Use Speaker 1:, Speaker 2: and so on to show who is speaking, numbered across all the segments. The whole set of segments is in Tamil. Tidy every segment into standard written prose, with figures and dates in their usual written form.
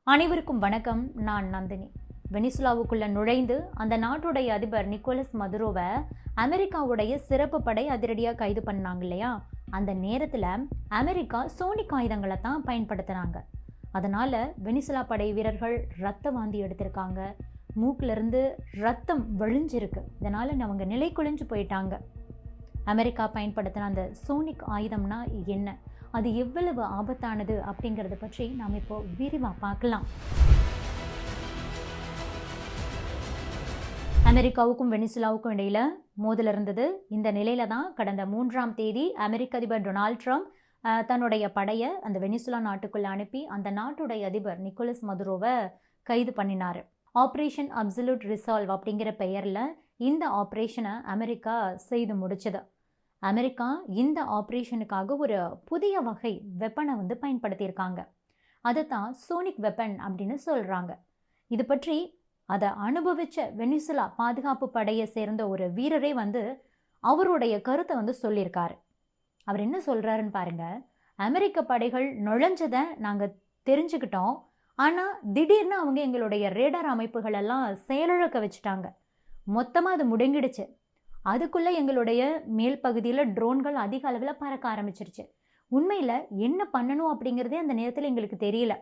Speaker 1: அனைவருக்கும் வணக்கம். நான் நந்தினி. வெனிசுலாவுக்குள்ள நுழைந்து அந்த நாட்டுடைய அதிபர் நிக்கோலஸ் மதுரோவை அமெரிக்காவுடைய சிறப்பு படை அதிரடியாக கைது பண்ணாங்க இல்லையா? அந்த நேரத்தில் அமெரிக்கா சோனிக் ஆயுதங்களை தான் பயன்படுத்தினாங்க. அதனால வெனிசுலா படை வீரர்கள் ரத்த வாந்தி எடுத்திருக்காங்க. மூக்கிலிருந்து ரத்தம் வழிஞ்சிருக்கு. இதனால அவங்க நிலை குலைஞ்சு போயிட்டாங்க. அமெரிக்கா பயன்படுத்தின அந்த சோனிக் ஆயுதம்னா என்ன, அது எவ்வளவு ஆபத்தானது அப்படிங்கிறத பற்றி நாம் இப்போ விரிவாக பார்க்கலாம். அமெரிக்காவுக்கும் வெனிசுலாவுக்கும் இடையில மோதல் இருந்தது. இந்த நிலையில தான் கடந்த 3ஆம் தேதி அமெரிக்க அதிபர் டொனால்ட் ட்ரம்ப் தன்னுடைய படையை அந்த வெனிசுலா நாட்டுக்குள்ள அனுப்பி அந்த நாட்டுடைய அதிபர் நிக்கோலஸ் மதுரோவை கைது பண்ணினார். ஆப்ரேஷன் அப்சல்யூட் ரிசால்வ் அப்படிங்கிற பெயரில் இந்த ஆப்ரேஷனை அமெரிக்கா செய்து முடிச்சது. அமெரிக்கா இந்த ஆப்ரேஷனுக்காக ஒரு புதிய வகை வெப்பனை பயன்படுத்தியிருக்காங்க. அதை தான் சோனிக் வெப்பன் அப்படின்னு சொல்கிறாங்க. இது பற்றி அதை அனுபவித்த வெனிசுலா பாதுகாப்பு படையை சேர்ந்த ஒரு வீரரே அவருடைய கருத்தை சொல்லியிருக்காரு. அவர் என்ன சொல்கிறாருன்னு பாருங்க. அமெரிக்க படைகள் நுழைஞ்சதை நாங்கள் தெரிஞ்சுக்கிட்டோம். ஆனால் திடீர்னு அவங்க எங்களுடைய ரேடார் அமைப்புகள் எல்லாம் செயலிழக்க வச்சுட்டாங்க. மொத்தமாக அது முடங்கிடுச்சு. அதுக்குள்ளே எங்களுடைய மேல் பகுதியில் ட்ரோன்கள் அதிக அளவில் பறக்க ஆரம்பிச்சிருச்சு. உண்மையில் என்ன பண்ணணும் அப்படிங்கிறதே அந்த நேரத்தில் எங்களுக்கு தெரியல.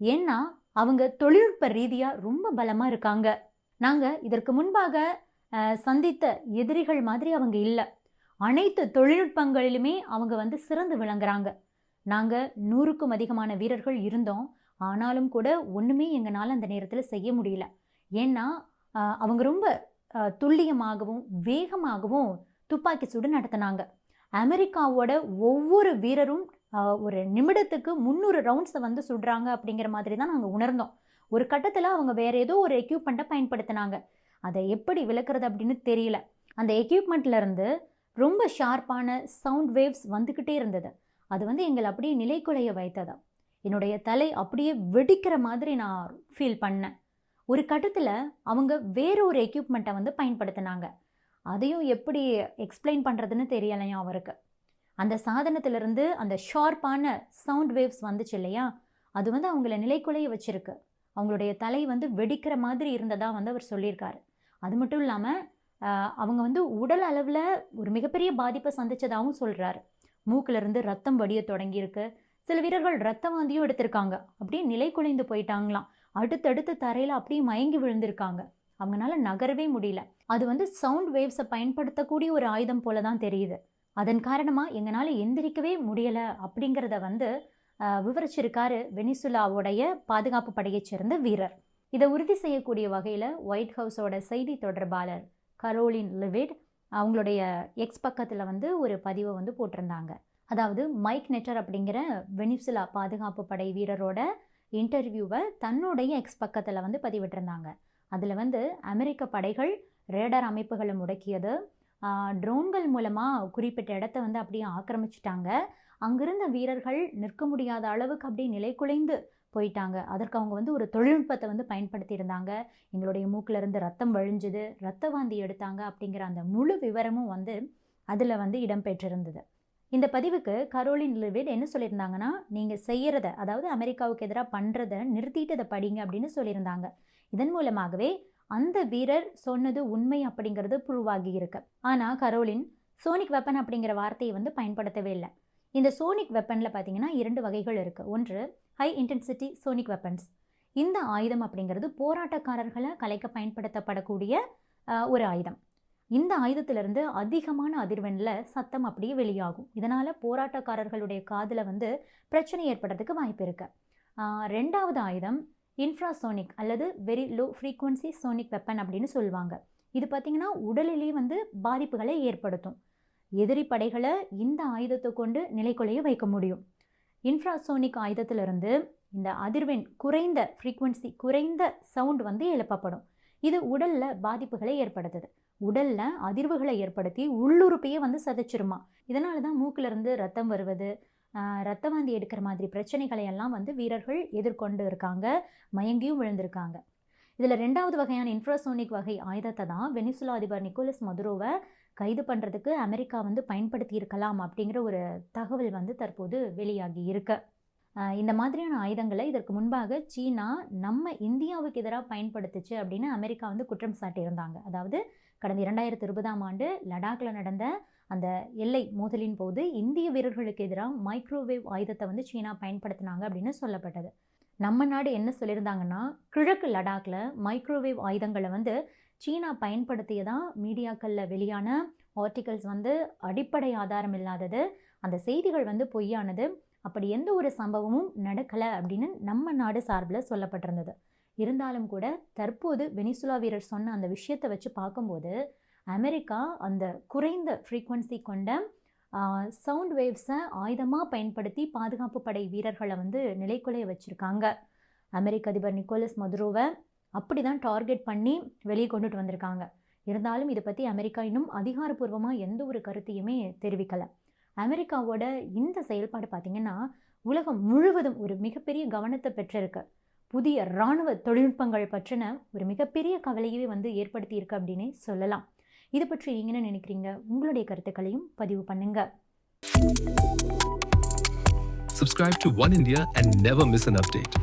Speaker 1: ஏன்னா அவங்க தொழில்நுட்ப ரீதியாக ரொம்ப பலமாக இருக்காங்க. நாங்கள் இதற்கு முன்பாக சந்தித்த எதிரிகள் மாதிரி அவங்க இல்லை. அனைத்து தொழில்நுட்பங்களிலுமே அவங்க சிறந்து விளங்குறாங்க. நாங்கள் 100க்கும் அதிகமான வீரர்கள் இருந்தோம். ஆனாலும் கூட ஒன்றுமே எங்களால் அந்த நேரத்தில் செய்ய முடியல. ஏன்னா அவங்க ரொம்ப துல்லியமாகவும் வேகமாகவும் துப்பாக்கி சூடு நடத்தினாங்க. அமெரிக்காவோட ஒவ்வொரு வீரரும் ஒரு நிமிடத்துக்கு 300 ரவுண்ட்ஸை சுடுறாங்க அப்படிங்கிற மாதிரி தான் நாங்கள் உணர்ந்தோம். ஒரு கட்டத்தில் அவங்க வேற ஏதோ ஒரு எக்யூப்மெண்ட்டை பயன்படுத்தினாங்க. அதை எப்படி விளக்குறது அப்படின்னு தெரியல. அந்த எக்யூப்மெண்ட்ல இருந்து ரொம்ப ஷார்ப்பான சவுண்ட் வேவ்ஸ் வந்துக்கிட்டே இருந்தது. அது எங்களை அப்படியே நிலைக்குலைய வைத்ததா. என்னுடைய தலை அப்படியே வெடிக்கிற மாதிரி நான் ஃபீல் பண்ணேன். ஒரு கட்டத்தில் அவங்க வேற ஒரு எக்யூப்மெண்ட்டை பயன்படுத்தினாங்க. அதையும் எப்படி எக்ஸ்பிளைன் பண்ணுறதுன்னு தெரியலையா அவருக்கு. அந்த சாதனத்திலிருந்து அந்த ஷார்ப்பான சவுண்ட் வேவ்ஸ் வந்துச்சு இல்லையா, அது அவங்கள நிலைக்குலைய வச்சிருக்கு. அவங்களுடைய தலை வெடிக்கிற மாதிரி இருந்ததா அவர் சொல்லியிருக்காரு. அது மட்டும் இல்லாமல் அவங்க உடல் அளவில் ஒரு மிகப்பெரிய பாதிப்பை சந்தித்ததாகவும் சொல்கிறாரு. மூக்கிலிருந்து ரத்தம் வடிய தொடங்கியிருக்கு. சில வீரர்கள் ரத்த வாந்தியும் எடுத்திருக்காங்க. அப்படியே நிலை குலைந்து போயிட்டாங்களாம். அடுத்தடுத்து தரையில் அப்படியே மயங்கி விழுந்திருக்காங்க. அவங்களால நகரவே முடியல. அது சவுண்ட் வேவ்ஸை பயன்படுத்தக்கூடிய ஒரு ஆயுதம் போல தான் தெரியுது. அதன் காரணமாக எங்களால் எந்திரிக்கவே முடியலை அப்படிங்கிறத விவரிச்சிருக்காரு வெனிசுலாவுடைய பாதுகாப்பு படையைச் சேர்ந்த வீரர். இதை உறுதி செய்யக்கூடிய வகையில் ஒயிட் ஹவுஸோட செய்தி தொடர்பாளர் கரோலின் லிவிட் அவங்களுடைய எக்ஸ் பக்கத்தில் ஒரு பதிவை போட்டிருந்தாங்க. அதாவது மைக் நெட்டர் அப்படிங்கிற வெனிசுலா பாதுகாப்பு படை வீரரோட இன்டர்வியூவை தன்னுடைய எக்ஸ் பக்கத்தில் பதிவிட்டிருந்தாங்க. அதில் அமெரிக்க படைகள் ரேடார் அமைப்புகளை முடக்கியது, ட்ரோன்கள் மூலமாக குறிப்பிட்ட இடத்த அப்படியே ஆக்கிரமிச்சிட்டாங்க, அங்கிருந்த வீரர்கள் நிற்க முடியாத அளவுக்கு அப்படியே நிலை குலைந்து போயிட்டாங்க, அதற்கு அவங்க ஒரு தொழில்நுட்பத்தை பயன்படுத்தியிருந்தாங்க, எங்களுடைய மூக்கிலிருந்து ரத்தம் வழிஞ்சுது, ரத்த வாந்தி எடுத்தாங்க அப்படிங்கிற அந்த முழு விவரமும் அதில் இடம்பெற்றிருந்தது. இந்த பதிவுக்கு கரோலின் லிவிட் என்ன சொல்லியிருந்தாங்கன்னா, நீங்கள் செய்கிறத, அதாவது அமெரிக்காவுக்கு எதிராக பண்ணுறதை நிறுத்திட்டு அதை படிங்க அப்படின்னு சொல்லியிருந்தாங்க. இதன் மூலமாகவே அந்த வீரர் சொன்னது உண்மை அப்படிங்கிறது ப்ரூவ் ஆகி இருக்கு. ஆனால் கரோலின் சோனிக் வெப்பன் அப்படிங்கிற வார்த்தையை பயன்படுத்தவே இல்லை. இந்த சோனிக் வெப்பனில் பார்த்தீங்கன்னா 2 வகைகள் இருக்குது. ஒன்று ஹை இன்டென்சிட்டி சோனிக் வெப்பன்ஸ். இந்த ஆயுதம் அப்படிங்கிறது போராட்டக்காரர்களை கலைக்க பயன்படுத்தப்படக்கூடிய ஒரு ஆயுதம். இந்த ஆயுதத்திலிருந்து அதிகமான அதிர்வெண்ணில் சத்தம் அப்படியே வெளியாகும். இதனால் போராட்டக்காரர்களுடைய காதில் பிரச்சனை ஏற்படுறதுக்கு வாய்ப்பு இருக்கு. 2வது ஆயுதம் இன்ஃப்ராசோனிக் அல்லது very low frequency sonic weapon அப்படின்னு சொல்லுவாங்க. இது பார்த்திங்கன்னா உடலிலே பாதிப்புகளை ஏற்படுத்தும். எதிரி படைகளை இந்த ஆயுதத்தை கொண்டு நிலைக்குலைய வைக்க முடியும். இன்ஃப்ராசோனிக் ஆயுதத்திலிருந்து இந்த அதிர்வெண் குறைந்த ஃப்ரீக்வன்சி குறைந்த சவுண்ட் எழுப்பப்படும். இது உடலில் பாதிப்புகளை ஏற்படுத்துது. உடலில் அதிர்வுகளை ஏற்படுத்தி உள்ளுறுப்பையே சிதைச்சிருமா. இதனால தான் மூக்கிலிருந்து ரத்தம் வருவது, ரத்த வாந்தி எடுக்கிற மாதிரி பிரச்சனைகளை எல்லாம் வீரர்கள் எதிர்கொண்டு இருக்காங்க, மயங்கியும் விழுந்திருக்காங்க. இதில் 2வது வகையான இன்ஃப்ராசோனிக் வகை ஆயுதத்தை தான் வெனிசுலா அதிபர் நிக்கோலஸ் மதுரோவை கைது பண்ணுறதுக்கு அமெரிக்கா பயன்படுத்தி இருக்கலாம் அப்படிங்கிற ஒரு தகவல் தற்போது வெளியாகி இருக்கு. இந்த மாதிரியான ஆயுதங்களை இதற்கு முன்பாக சீனா நம்ம இந்தியாவுக்கு எதிராக பயன்படுத்துச்சு அப்படின்னு அமெரிக்கா வந்து குற்றம் சாட்டியிருந்தாங்க. அதாவது கடந்த 2020ஆம் ஆண்டு லடாக்கில் நடந்த அந்த எல்லை மோதலின் போது இந்திய வீரர்களுக்கு எதிராக மைக்ரோவேவ் ஆயுதத்தை வந்து சீனா பயன்படுத்தினாங்க அப்படின்னு சொல்லப்பட்டது. நம்ம நாடு என்ன சொல்லியிருந்தாங்கன்னா, கிழக்கு லடாக்கில் மைக்ரோவேவ் ஆயுதங்களை வந்து சீனா பயன்படுத்தியதா மீடியாக்களில் வெளியான ஆர்டிகல்ஸ் வந்து அடிப்படை ஆதாரம் இல்லாதது, அந்த செய்திகள் வந்து பொய்யானது, அப்படி எந்த ஒரு சம்பவமும் நடக்கலை அப்படின்னு நம்ம நாடு சார்பில் சொல்லப்பட்டிருந்தது. இருந்தாலும் கூட தற்போது வெனிசுலா வீரர் சொன்ன அந்த விஷயத்தை வச்சு பார்க்கும்போது அமெரிக்கா அந்த குறைந்த ஃப்ரீக்வன்சி கொண்ட சவுண்ட் வேவ்ஸை ஆயுதமாக பயன்படுத்தி பாதுகாப்பு படை வீரர்களை வந்து நிலைக்குலைய வச்சுருக்காங்க. அமெரிக்க அதிபர் நிக்கோலஸ் மதுரோவை அப்படி தான் டார்கெட் பண்ணி வெளியே கொண்டுட்டு வந்திருக்காங்க. இருந்தாலும் இதை பற்றி அமெரிக்கா இன்னும் அதிகாரப்பூர்வமாக எந்த ஒரு கருத்தையுமே தெரிவிக்கலை. அமெரிக்காவோட இந்த செயல்பாடு பார்த்திங்கன்னா உலகம் முழுவதும் ஒரு மிகப்பெரிய கவனத்தை பெற்றிருக்கு. புதிய இராணுவ தொழில்நுட்பங்கள் பற்றின ஒரு மிகப்பெரிய கவலையவே வந்து ஏற்படுத்தி இருக்கு அப்படின்னே சொல்லலாம். இது பற்றி நீங்க என்ன நினைக்கிறீங்க? உங்களுடைய கருத்துக்களையும் பதிவு பண்ணுங்க.
Speaker 2: Subscribe to One India and never miss an update.